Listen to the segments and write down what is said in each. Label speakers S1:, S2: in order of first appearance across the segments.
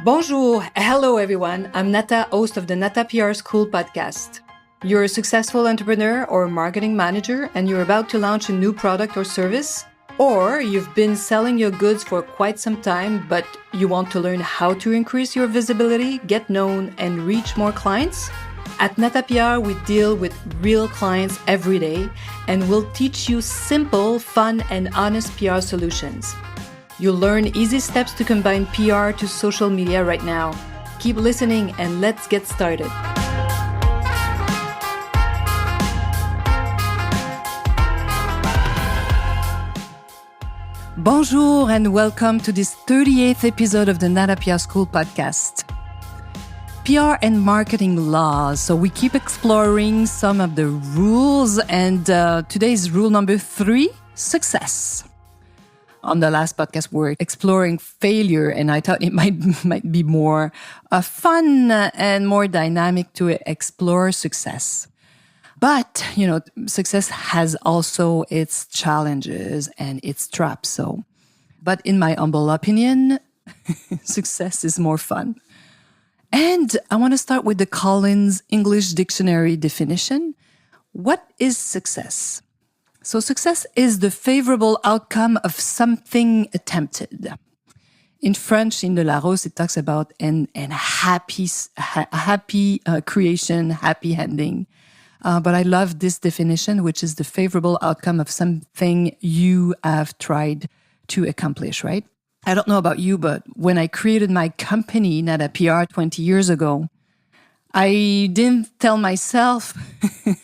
S1: Bonjour, hello everyone. I'm Nata, host of the NATA PR School podcast. You're a successful entrepreneur or marketing manager and you're about to launch a new product or service? Or you've been selling your goods for quite some time, but you want to learn how to increase your visibility, get known, and reach more clients? At NATA PR, we deal with real clients every day and we'll teach you simple, fun, and honest PR solutions. You'll learn easy steps to combine PR to social media right now. Keep listening and let's get started. Bonjour and welcome to this 38th episode of the NATA PR School podcast. PR and marketing laws. So we keep exploring some of the rules and today's rule number 3, success. On the last podcast, we're exploring failure, and I thought it might be more fun and more dynamic to explore success. But, success has also its challenges and its traps. But in my humble opinion, success is more fun. And I want to start with the Collins English Dictionary definition. What is success? So success is the favorable outcome of something attempted. In French, in the Larousse, it talks about an happy creation, happy ending. But I love this definition, which is the favorable outcome of something you have tried to accomplish, right? I don't know about you, but when I created my company, NATA PR, 20 years ago, I didn't tell myself,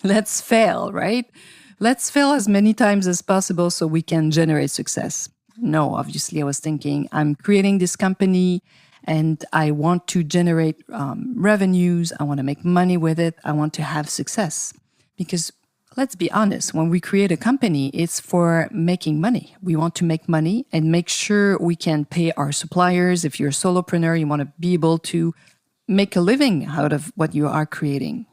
S1: let's fail, right? Let's fail as many times as possible so we can generate success. No, obviously I was thinking, I'm creating this company and I want to generate revenues. I want to make money with it. I want to have success. Because let's be honest, when we create a company, it's for making money. We want to make money and make sure we can pay our suppliers. If you're a solopreneur, you want to be able to make a living out of what you are creating.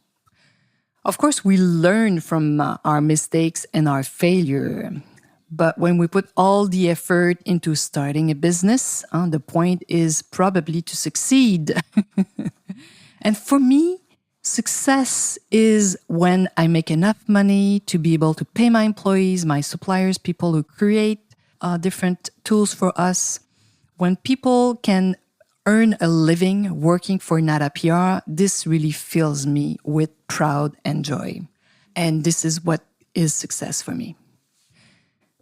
S1: Of course, we learn from our mistakes and our failure. But when we put all the effort into starting a business, the point is probably to succeed. And for me, success is when I make enough money to be able to pay my employees, my suppliers, people who create different tools for us. When people can earn a living working for NATA PR, this really fills me with pride and joy. And this is what is success for me.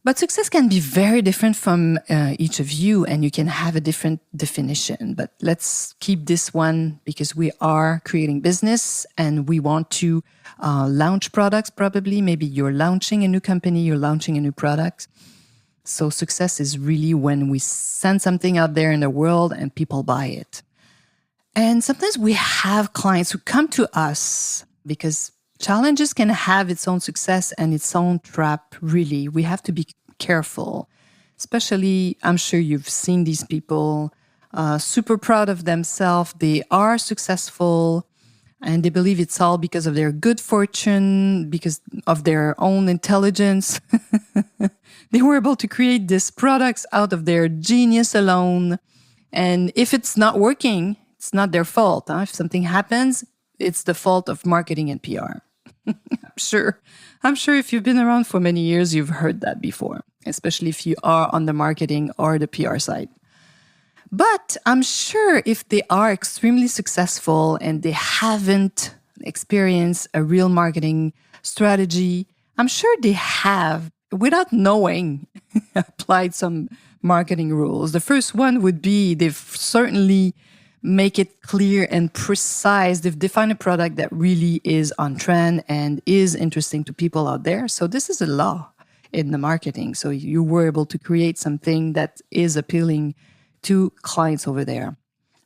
S1: But success can be very different from each of you, and you can have a different definition. But let's keep this one because we are creating business and we want to launch products probably. Maybe you're launching a new company, you're launching a new product. So success is really when we send something out there in the world and people buy it. And sometimes we have clients who come to us because challenges can have its own success and its own trap, really. We have to be careful. Especially, I'm sure you've seen these people super proud of themselves. They are successful and they believe it's all because of their good fortune, because of their own intelligence. They were able to create these products out of their genius alone. And if it's not working, it's not their fault. If something happens, it's the fault of marketing and PR. I'm sure if you've been around for many years, you've heard that before, especially if you are on the marketing or the PR side. But I'm sure if they are extremely successful and they haven't experienced a real marketing strategy, I'm sure they have, without knowing, applied some marketing rules. The first one would be they've certainly make it clear and precise. They've defined a product that really is on trend and is interesting to people out there. So this is a law in the marketing. So you were able to create something that is appealing to clients over there.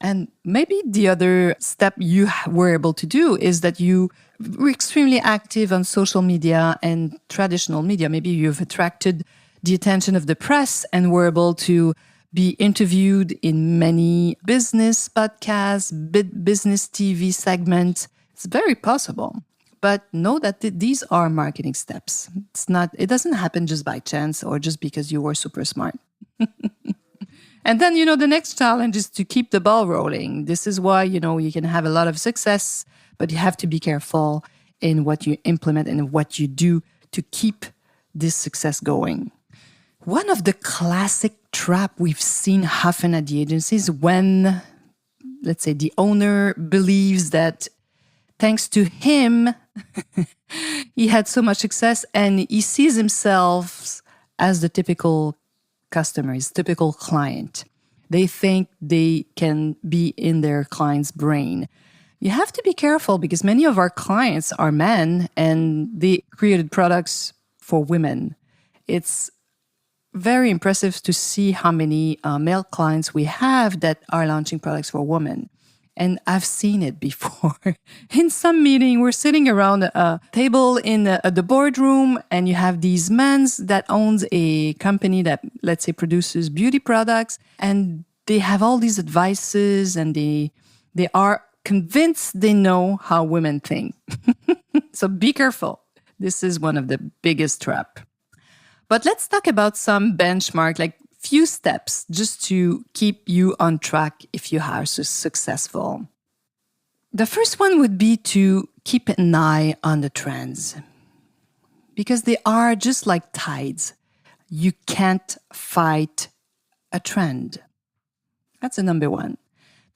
S1: And maybe the other step you were able to do is that you were extremely active on social media and traditional media. Maybe you've attracted the attention of the press and were able to be interviewed in many business podcasts, business TV segments. It's very possible. But know that these are marketing steps. It doesn't happen just by chance or just because you were super smart. And then, the next challenge is to keep the ball rolling. This is why, you can have a lot of success, but you have to be careful in what you implement and what you do to keep this success going. One of the classic trap we've seen often at the agencies when, let's say, the owner believes that thanks to him, he had so much success and he sees himself as the typical customer, his typical client. They think they can be in their client's brain. You have to be careful because many of our clients are men and they created products for women. It's very impressive to see how many male clients we have that are launching products for women. And I've seen it before. In some meeting, we're sitting around a table in the boardroom, and you have these men that owns a company that, let's say, produces beauty products, and they have all these advices, and they are convinced they know how women think. So be careful. This is one of the biggest traps. But let's talk about some benchmark, like few steps just to keep you on track if you are successful. The first one would be to keep an eye on the trends because they are just like tides. You can't fight a trend. That's the number one.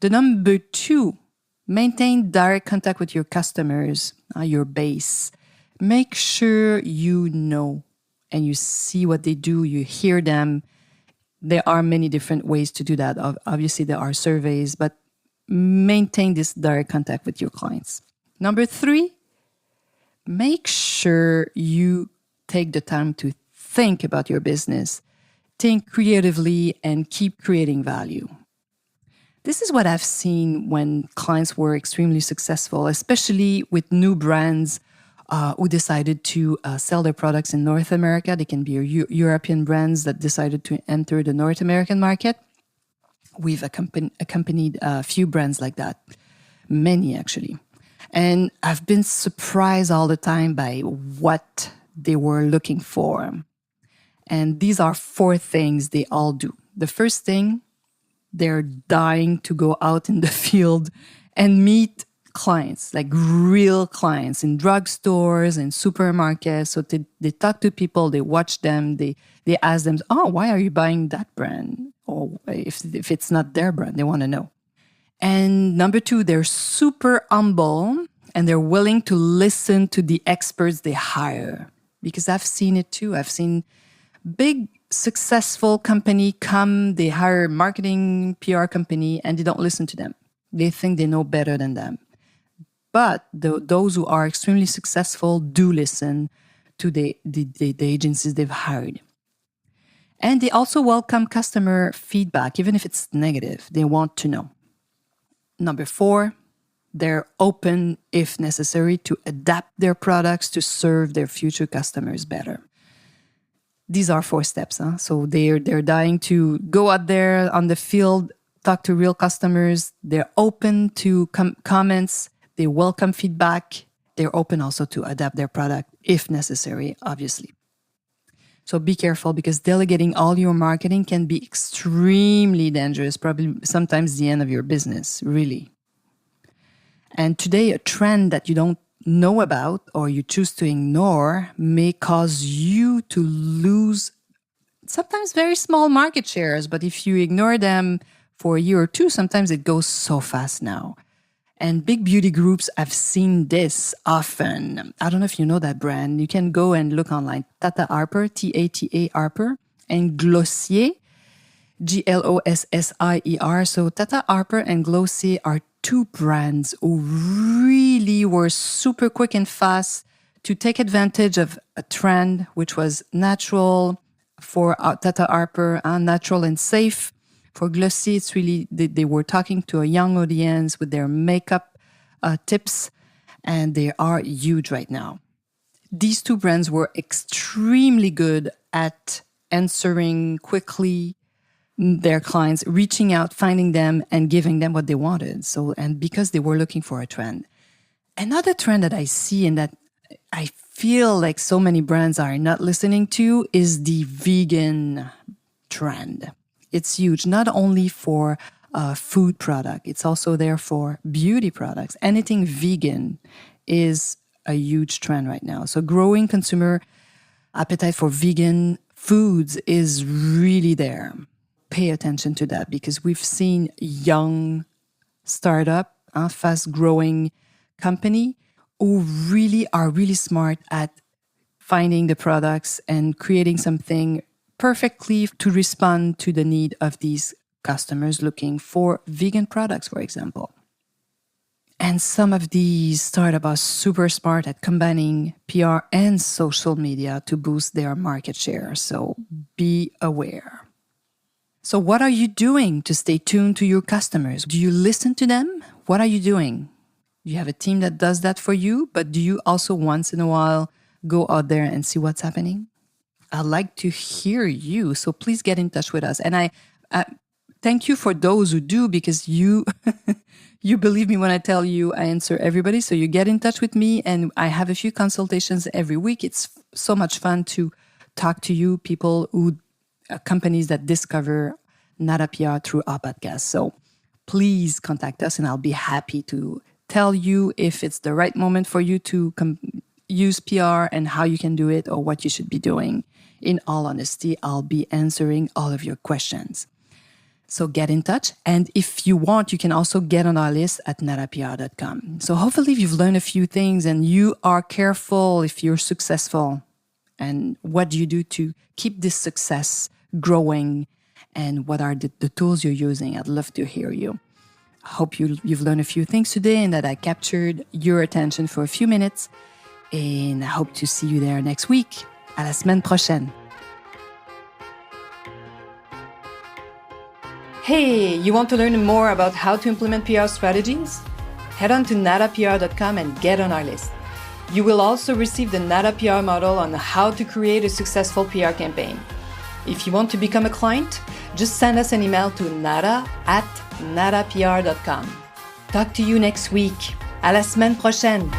S1: The number two, maintain direct contact with your customers, your base. Make sure you know and you see what they do, you hear them. There are many different ways to do that. Obviously, there are surveys, but maintain this direct contact with your clients. Number three, make sure you take the time to think about your business, think creatively, and keep creating value. This is what I've seen when clients were extremely successful, especially with new brands who decided to sell their products in North America. They can be European brands that decided to enter the North American market. We've accompanied a few brands like that, many actually. And I've been surprised all the time by what they were looking for. And these are four things they all do. The first thing, they're dying to go out in the field and meet clients, like real clients in drugstores and supermarkets. So they talk to people, they watch them, they ask them, why are you buying that brand? Or if it's not their brand, they want to know. And number two, they're super humble and they're willing to listen to the experts they hire. Because I've seen it too. I've seen big successful company come, they hire marketing PR company and they don't listen to them. They think they know better than them. But those who are extremely successful do listen to the agencies they've hired. And they also welcome customer feedback, even if it's negative. They want to know. Number four, they're open, if necessary, to adapt their products to serve their future customers better. These are four steps. So they're dying to go out there on the field, talk to real customers. They're open to comments. They welcome feedback. They're open also to adapt their product if necessary, obviously. So be careful because delegating all your marketing can be extremely dangerous, probably sometimes the end of your business, really. And today, a trend that you don't know about or you choose to ignore may cause you to lose sometimes very small market shares. But if you ignore them for a year or two, sometimes it goes so fast now. And big beauty groups have seen this often. I don't know if you know that brand. You can go and look online. Tata Harper, Tata Harper, and Glossier, Glossier. So Tata Harper and Glossier are two brands who really were super quick and fast to take advantage of a trend which was natural for Tata Harper, natural and safe. For Glossier, it's really, they were talking to a young audience with their makeup tips, and they are huge right now. These two brands were extremely good at answering quickly their clients, reaching out, finding them, and giving them what they wanted. So, and because they were looking for a trend. Another trend that I see and that I feel like so many brands are not listening to is the vegan trend. It's huge, not only for food product, it's also there for beauty products. Anything vegan is a huge trend right now. So growing consumer appetite for vegan foods is really there. Pay attention to that because we've seen young startup, fast-growing company who are really smart at finding the products and creating something perfectly to respond to the need of these customers looking for vegan products, for example. And some of these startups are super smart at combining PR and social media to boost their market share. So be aware. So what are you doing to stay tuned to your customers? Do you listen to them? What are you doing? You have a team that does that for you, but do you also once in a while go out there and see what's happening? I'd like to hear you, so please get in touch with us. And I thank you for those who do, because you you believe me when I tell you I answer everybody. So you get in touch with me, and I have a few consultations every week. It's so much fun to talk to you, people who companies that discover NATA PR through our podcast. So please contact us, and I'll be happy to tell you if it's the right moment for you to use PR and how you can do it or what you should be doing. In all honesty, I'll be answering all of your questions. So get in touch. And if you want, you can also get on our list at natapr.com. So hopefully you've learned a few things and you are careful if you're successful. And what do you do to keep this success growing? And what are the tools you're using? I'd love to hear you. I hope you've learned a few things today and that I captured your attention for a few minutes. And I hope to see you there next week. À la semaine prochaine. Hey, you want to learn more about how to implement PR strategies? Head on to natapr.com and get on our list. You will also receive the NATA PR model on how to create a successful PR campaign. If you want to become a client, just send us an email to nata@natapr.com. Talk to you next week. À la semaine prochaine.